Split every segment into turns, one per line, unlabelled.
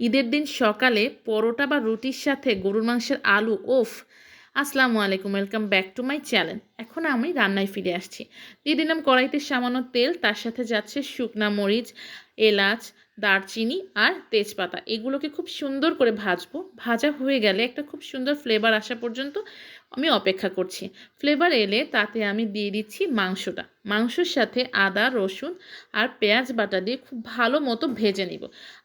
ঈদের দিন সকালে পরোটা বা রুটির সাথে গরুর মাংসের আলু ওফ। আসসালামু আলাইকুম, welcome back to my channel. এখন আমি রান্নায় ফিরে আসছি। দিয়ে দিলাম কড়াইতে সামান্য তেল, তার সাথে যাচ্ছে শুকনা মরিচ, এলাচ, দারচিনি আর তেজপাতা। এগুলোকে খুব সুন্দর করে ভাজবো। ভাজা হয়ে গেলে একটা খুব সুন্দর ফ্লেভার আসা পর্যন্ত আমি অপেক্ষা করছি। ফ্লেভার এলে তাতে আমি দিয়ে দিচ্ছি মাংসটা। মাংসর সাথে আদা, রসুন আর পেঁয়াজ বাটা দিয়ে খুব ভালো মতো ভেজে নিব।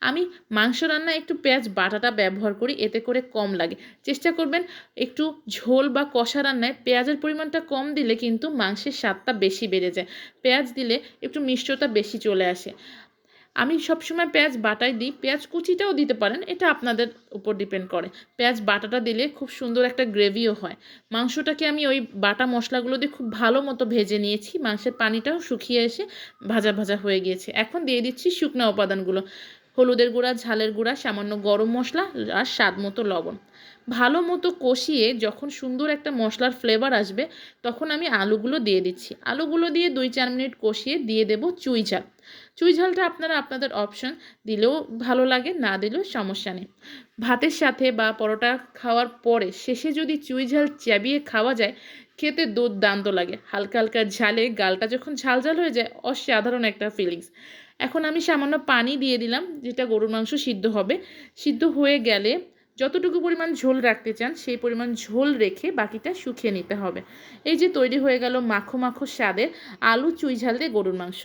আমি মাংস রান্নায় একটু পেঁয়াজ বাটাটা ব্যবহার করি, এতে করে কম লাগে। চেষ্টা করবেন একটু ঝোল বা কষা রান্নায় পেঁয়াজের পরিমাণটা কম দিলে কিন্তু মাংসের স্বাদটা বেশি বেড়ে যায়। পেঁয়াজ দিলে একটু মিষ্টতা বেশি চলে আসে। আমি সবসময় পেঁয়াজ বাটাই দিই, পেঁয়াজ কুচিটাও দিতে পারেন, এটা আপনাদের উপর ডিপেন্ড করে। পেঁয়াজ বাটাটা দিলে খুব সুন্দর একটা গ্রেভিও হয়। মাংসটাকে আমি ওই বাটা মশলাগুলো দিয়ে খুব ভালো মতো ভেজে নিয়েছি, মাংসের পানিটাও শুকিয়ে এসে ভাজা ভাজা হয়ে গিয়েছে। এখন দিয়ে দিচ্ছি শুকনো উপাদানগুলো, হলুদের গুঁড়া, ঝালের গুঁড়া, সামান্য গরম মশলা আর স্বাদ মতো লবণ। ভালো মতো কষিয়ে যখন সুন্দর একটা মশলার ফ্লেভার আসবে, তখন আমি আলুগুলো দিয়ে দিচ্ছি। আলুগুলো দিয়ে 2-4 মিনিট কষিয়ে দিয়ে দেব চুই ঝাল। চুই ঝালটা আপনারা আপনাদের অপশন, দিলেও ভালো লাগে, না দিলেও সমস্যা নেই। ভাতের সাথে বা পরোটা খাওয়ার পরে শেষে যদি চুই ঝাল চাবিয়ে খাওয়া যায়, খেতে দুর্দান্ত লাগে। হালকা হালকা ঝালে গালটা যখন ঝাল ঝাল হয়ে যায়, অসাধারণ একটা ফিলিংস। এখন আমি সামান্য পানি দিয়ে দিলাম, যেটা গরুর মাংস সিদ্ধ হবে। সিদ্ধ হয়ে গেলে যতটুকু পরিমাণ ঝোল রাখতে চান সেই পরিমাণ ঝোল রেখে বাকিটা শুকিয়ে নিতে হবে। এই যে তৈরি হয়ে গেল মাখো মাখো স্বাদের আলু চুই ঝাল দিয়ে গরুর মাংস।